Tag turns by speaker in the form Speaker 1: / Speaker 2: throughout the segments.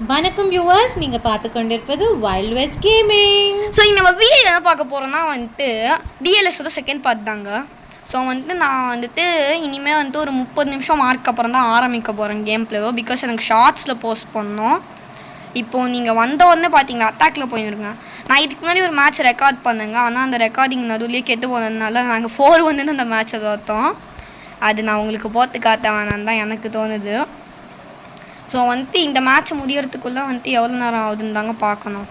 Speaker 1: வணக்கம் வியூவர்ஸ், நீங்கள் பார்த்து கொண்டிருப்பது வைல்ட் வெஸ்ட் கேமிங்.
Speaker 2: ஸோ நம்ம வீடியோ என்ன பார்க்க போகிறோம்னா டிஎல்எஸோட செகண்ட் பார்ட் தாங்க. ஸோ நான் இனிமேல் ஒரு 30 நிமிஷம் மார்க் அப்புறம் தான் ஆரம்பிக்க போகிறேன் கேம் பிளேவோ. பிகாஸ் எனக்கு ஷார்ட்ஸில் போஸ்ட் பண்ணோம். இப்போது நீங்கள் வந்த உடனே பார்த்தீங்களா அட்டாக்ல போயிருங்க. நான் இதுக்கு முன்னாடி ஒரு மேட்ச் ரெக்கார்ட் பண்ணேங்க. ஆனால் அந்த ரெக்கார்டிங் நடுவுலேயே கெட்டு போனதுனால நாங்கள் 4-1 அந்த மேட்சை தோற்றோம். அது நான் உங்களுக்கு போட்டு காட்ட வேணான்னு தான் எனக்கு தோணுது. ஸோ இந்த மேட்ச்சை முடியறதுக்குள்ளே எவ்வளோ நேரம் ஆகுதுன்னு தாங்க பார்க்கணும்.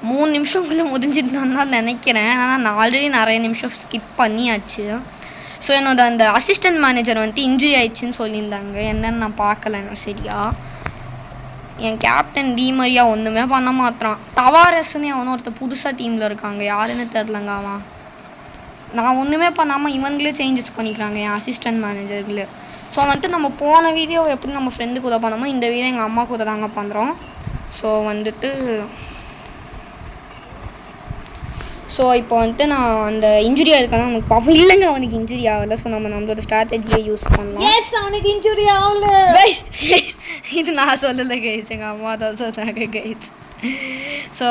Speaker 2: 3 நிமிஷங்குள்ளே முடிஞ்சிருந்தான்னு தான் நினைக்கிறேன். ஆனால் நான் ஆல்ரெடி நிறைய நிமிஷம் ஸ்கிப் பண்ணியாச்சு. ஸோ என்னோட அந்த அசிஸ்டன்ட் மேனேஜர் இன்ஜுரி ஆயிடுச்சுன்னு சொல்லியிருந்தாங்க. என்னன்னு நான் பார்க்கலைங்க சரியா. என் கேப்டன் டிமரியா ஒன்றுமே பண்ண மாட்டான். தவாரஸ்ன்னு அவனும் ஒருத்தர் புதுசாக டீமில் இருக்காங்க, யாருன்னு தெரிலங்க. அவன் நான் ஒன்றுமே பண்ணாமல் இவங்களே சேஞ்சஸ் பண்ணிக்கிறாங்க என் அசிஸ்டன்ட் மேனேஜர்களே. ஸோ நம்ம போன வீடியோ எப்படி நம்ம ஃப்ரெண்டு கூட பண்ணோமோ இந்த வீடியோ எங்கள் அம்மா கூட தாங்க பண்ணுறோம். ஸோ இப்போ நான் அந்த இன்ஜுரியாக இருக்கேன்னா நமக்கு பார்ப்போம். இல்லைங்க, அவனுக்கு இன்ஜுரி ஆகலை. ஸோ நம்மளோட ஸ்ட்ராட்டஜியை யூஸ் பண்ணலாம்.
Speaker 1: எஸ், அவனுக்கு இன்ஜுரி ஆகல.
Speaker 2: இது நான் சொல்லலை கைஸ், எங்கள் அம்மா தான் சொன்னாங்க கைஸ். ஸோ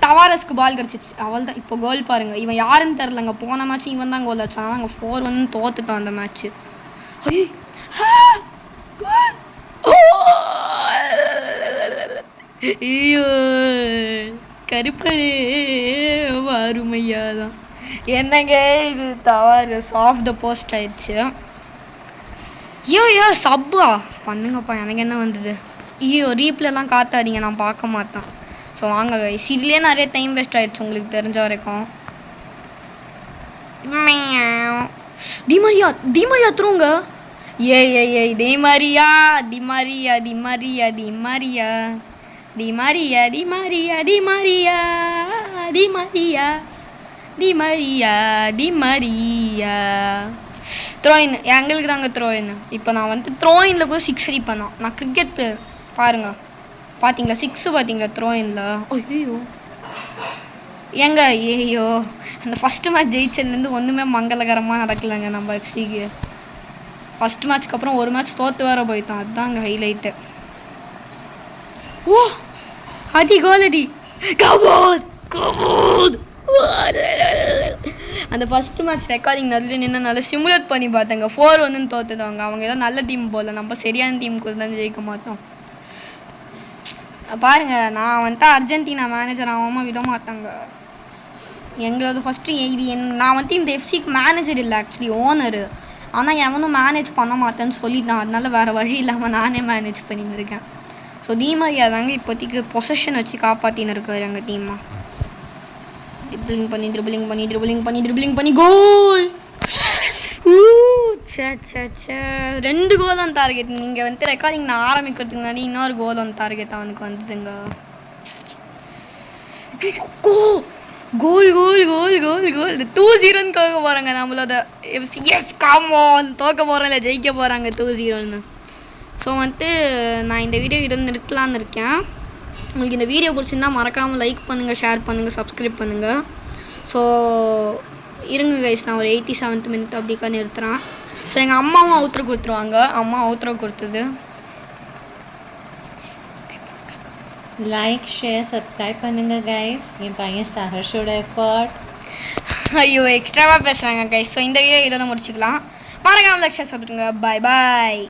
Speaker 2: தவாரஸ்க்கு பால் கிடச்சிச்சு, அவள் தான் இப்போ கோல் பாருங்கள். இவன் யாருன்னு தெரிலங்க. போன மேட்ச் இவன் தான் கோல் வச்சான். நாங்கள் 4-1 தோத்துட்டோம் அந்த மேட்ச்சு. ஐயோ கருப்பரே அருமையா தான். என்னங்க இது தவறு, ஆஃப் த போஸ்ட் ஆயிடுச்சு. ஐயோ சப்பா பண்ணுங்கப்பா, எனக்கு என்ன வந்தது. ஐயோ ரீப்லாம் காட்டாதீங்க, நான் பார்க்க மாட்டேன். ஸோ வாங்க கைஸ், இதுலேயே நிறைய டைம் வேஸ்ட் ஆகிடுச்சு உங்களுக்கு தெரிஞ்ச வரைக்கும். டிமரியா த்ரூங்க. ஏய் டிமரியா டிமரியா டிமரியா டிமரியா டிமரியா டிமரியா டிமரியா டிமரியா டிமரியா டிமரியா த்ரோயின் எங்களுக்கு தாங்க த்ரோயின். இப்போ நான் த்ரோயினில் கூட 6 அடிப்பேன். நான் கிரிக்கெட் பிளேயர் பாருங்க. பார்த்தீங்களா 6 பார்த்தீங்களா த்ரோயினில். ஐயோ ஏங்க ஐயோ அந்த ஃபஸ்ட்டு மேட்ச் ஜெயிச்சதுலேருந்து ஒன்றுமே மங்களகரமாக நடக்கலைங்க நம்ம எஃப்சிக்கு. ஃபஸ்ட் மேட்ச்க்கு அப்புறம் ஒரு மேட்ச் தோற்று வேற போயிட்டோம். அதுதான் அங்கே ஹைலைட்டு. ஓ அடி கோலடி கபோத் கபோத். அந்த ஃபஸ்ட்டு மேட்ச் ரெக்கார்டிங் நல்ல நின்று சிமுலேட் பண்ணி பார்த்தேங்க. 4-1 தோற்றுதாங்க. அவங்க ஏதோ நல்ல டீம் போல், நம்ம சரியான டீம் கூட தான் ஜெயிக்க மாட்டோம். பாருங்கள், நான் அர்ஜென்டினா மேனேஜர் ஆகாமல் விட மாட்டாங்க. எங்களோட ஃபஸ்ட்டு இது நான் இந்த எஃப்சிக்கு மேனேஜர் இல்லை, ஆக்சுவலி ஓனரு. ஆனால் எவனும் மேனேஜ் பண்ண மாட்டேன்னு சொல்லிட்டான். அதனால வேறு வழி இல்லாமல் நானே மேனேஜ் பண்ணியிருக்கேன். ஸோ டிமரியா தாங்க இப்போதைக்கு பொசஷன் வச்சு காப்பாற்றின்னு இருக்காரு எங்கள் டீம்மா. ட்ரிபிளிங் பண்ணி ட்ரிபிளிங் பண்ணி ட்ரிபிளிங் பண்ணி ட்ரிபிளிங் பண்ணி கோல். சே 2 கோல் ஆன் டார்கெட். நீங்கள் ரெக்கார்டிங் நான் ஆரம்பிக்கிறதுக்கு முன்னாடி இன்னொரு கோல் ஆன் டார்கெட் அவனுக்கு வந்துச்சுங்க. கோல் கோல் கோல் கோல் கோல் 2-0 தோக்க போகிறாங்க நம்மளோட எஃப்சி. எஸ் காமோன் தோக்க போகிறோம் இல்லை ஜெயிக்க போகிறாங்க 2-0. ஸோ நான் இந்த வீடியோ இதை நிறுத்தலான்னு இருக்கேன். உங்களுக்கு இந்த வீடியோ பிடிச்சிருந்தால் மறக்காமல் லைக் பண்ணுங்கள், ஷேர் பண்ணுங்கள், சப்ஸ்கிரைப் பண்ணுங்கள். ஸோ இருங்க கைஸ், நான் ஒரு 87th மினிட் அப்படிக்கா நிறுத்துகிறேன். ஸோ எங்கள் அம்மாவும் அவுட்ரோ கொடுத்துருவாங்க. அம்மா அவுட்ரோ கொடுத்தது.
Speaker 1: லைக் ஷேர் சப்ஸ்கிரைப் பண்ணுங்க கைஸ். என் பையன் சஹர்ஷோட எஃபர்ட்.
Speaker 2: ஐயோ எக்ஸ்ட்ராவாக பேசுகிறாங்க கைஸ். ஸோ இந்த வீடியோ இதோட முடிச்சுக்கலாம். மறக்காமல் லைக் ஷேர் சாப்பிடுங்க. பாய் பாய்.